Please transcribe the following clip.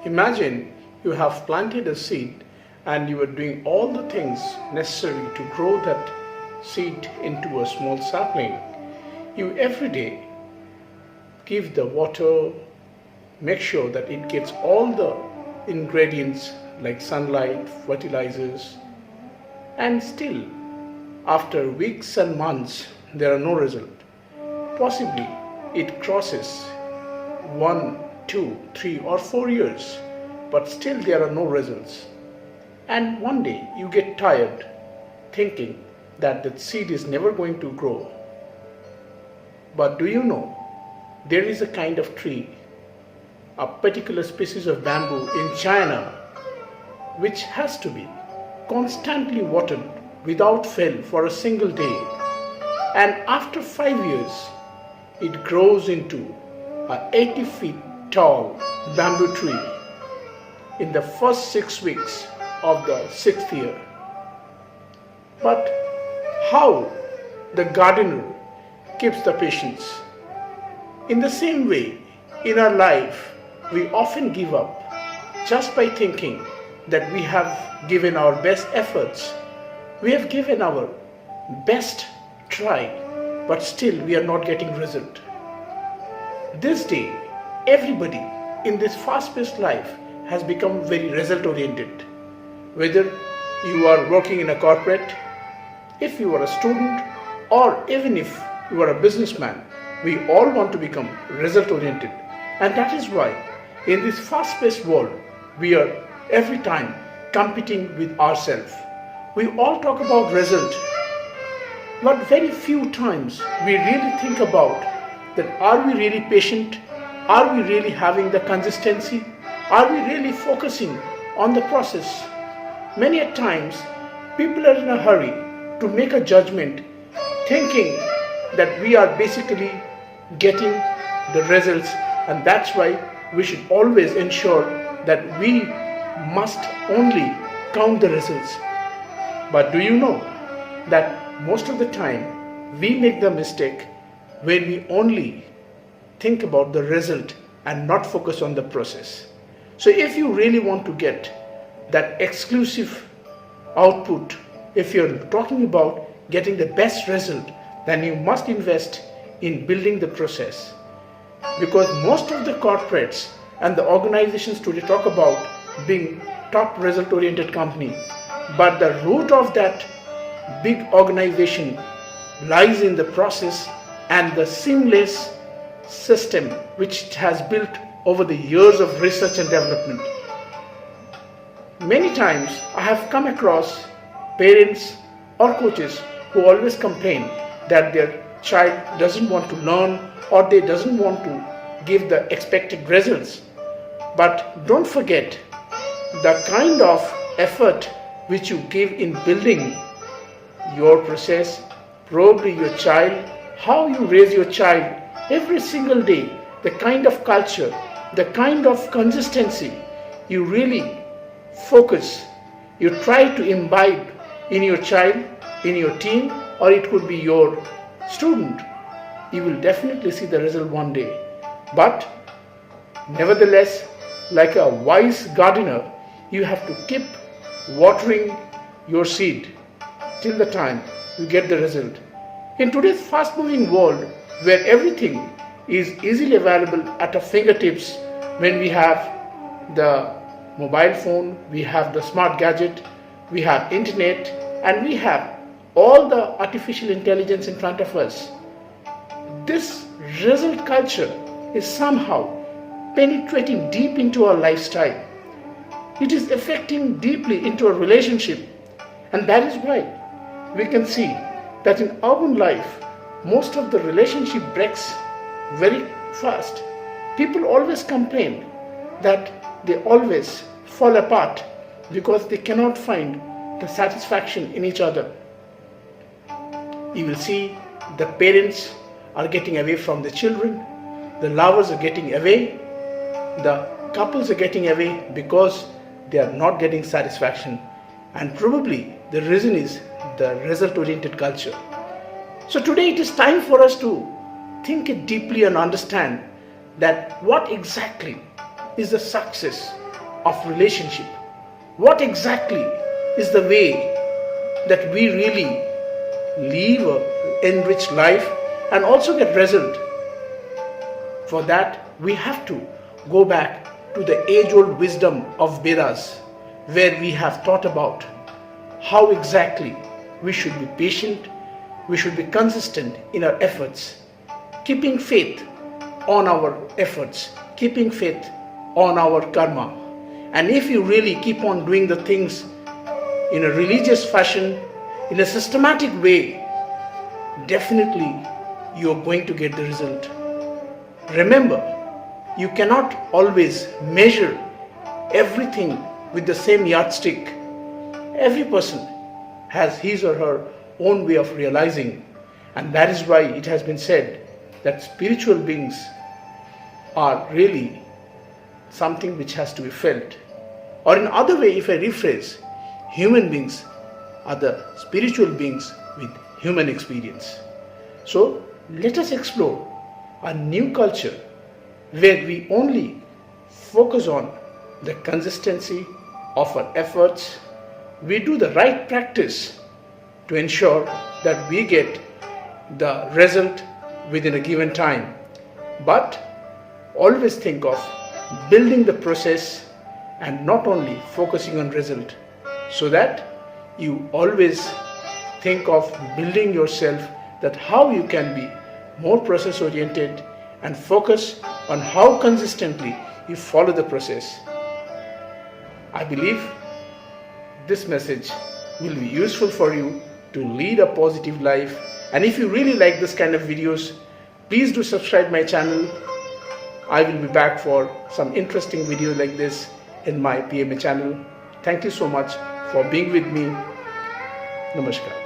Imagine you have planted a seed and you are doing all the things necessary to grow that seed into a small sapling. You every day give the water, make sure that it gets all the ingredients like sunlight, fertilizers, and still after weeks and months there are no result. Possibly it crosses 1, 2, 3 or 4 years, but still there are no results. And one day you get tired thinking that the seed is never going to grow. But do you know, there is a kind of tree, a particular species of bamboo in China, which has to be constantly watered without fail for a single day. And after 5 years, it grows into an 80 feet tall bamboo tree in the first 6 weeks of the 6th year. But how the gardener keeps the patience? In the same way, in our life, we often give up just by thinking that we have given our best efforts. We have given our best try, but still we are not getting result. This day, everybody in this fast-paced life has become very result-oriented. Whether you are working in a corporate, if you are a student, or even if you are a businessman, we all want to become result-oriented. And that is why in this fast-paced world, we are every time competing with ourselves. We all talk about result, but very few times we really think about that are we really patient? Are we really having the consistency? Are we really focusing on the process? Many a times people are in a hurry to make a judgment thinking that we are basically getting the results, and that's why we should always ensure that we must only count the results. But do you know that most of the time we make the mistake when we only think about the result and not focus on the process. So if you really want to get that exclusive output, if you're talking about getting the best result, then you must invest in building the process. Because most of the corporates and the organizations today talk about being top result oriented company, but the root of that big organization lies in the process and the seamless system which it has built over the years of research and development. Many times I have come across parents or coaches who always complain that their child doesn't want to learn or they doesn't want to give the expected results. But don't forget the kind of effort which you give in building your process, probably your child, how you raise your child every single day, the kind of culture, the kind of consistency you really focus, you try to imbibe in your child, in your team, or it could be your student, you will definitely see the result one day. But nevertheless, like a wise gardener, you have to keep watering your seed till the time you get the result. In today's fast-moving world, where everything is easily available at our fingertips, when we have the mobile phone, we have the smart gadget, we have internet, and we have all the artificial intelligence in front of us, this result culture is somehow penetrating deep into our lifestyle. It is affecting deeply into our relationship, and that is why we can see that in urban life, most of the relationship breaks very fast. People always complain that they always fall apart because they cannot find the satisfaction in each other. You will see the parents are getting away from the children, the lovers are getting away, the couples are getting away because they are not getting satisfaction, and probably the reason is the result-oriented culture. So today it is time for us to think it deeply and understand that what exactly is the success of relationship. What exactly is the way that we really live an enriched life and also get result? For that, we have to go back to the age-old wisdom of Vedas, where we have thought about how exactly we should be patient, we should be consistent in our efforts, keeping faith on our efforts, keeping faith on our karma. And if you really keep on doing the things in a religious fashion, in a systematic way, definitely you are going to get the result. Remember, you cannot always measure everything with the same yardstick. Every person has his or her own way of realizing, and that is why it has been said that spiritual beings are really something which has to be felt. Or in other way, if I rephrase, human beings are the spiritual beings with human experience. So let us explore a new culture where we only focus on the consistency of our efforts. We do the right practice to ensure that we get the result within a given time. But always think of building the process and not only focusing on result, so that you always think of building yourself, that how you can be more process oriented and focus on how consistently you follow the process. I believe this message will be useful for you to lead a positive life. And if you really like this kind of videos, please do subscribe my channel. I will be back for some interesting videos like this in my PMA channel. Thank you so much for being with me. Namaskar.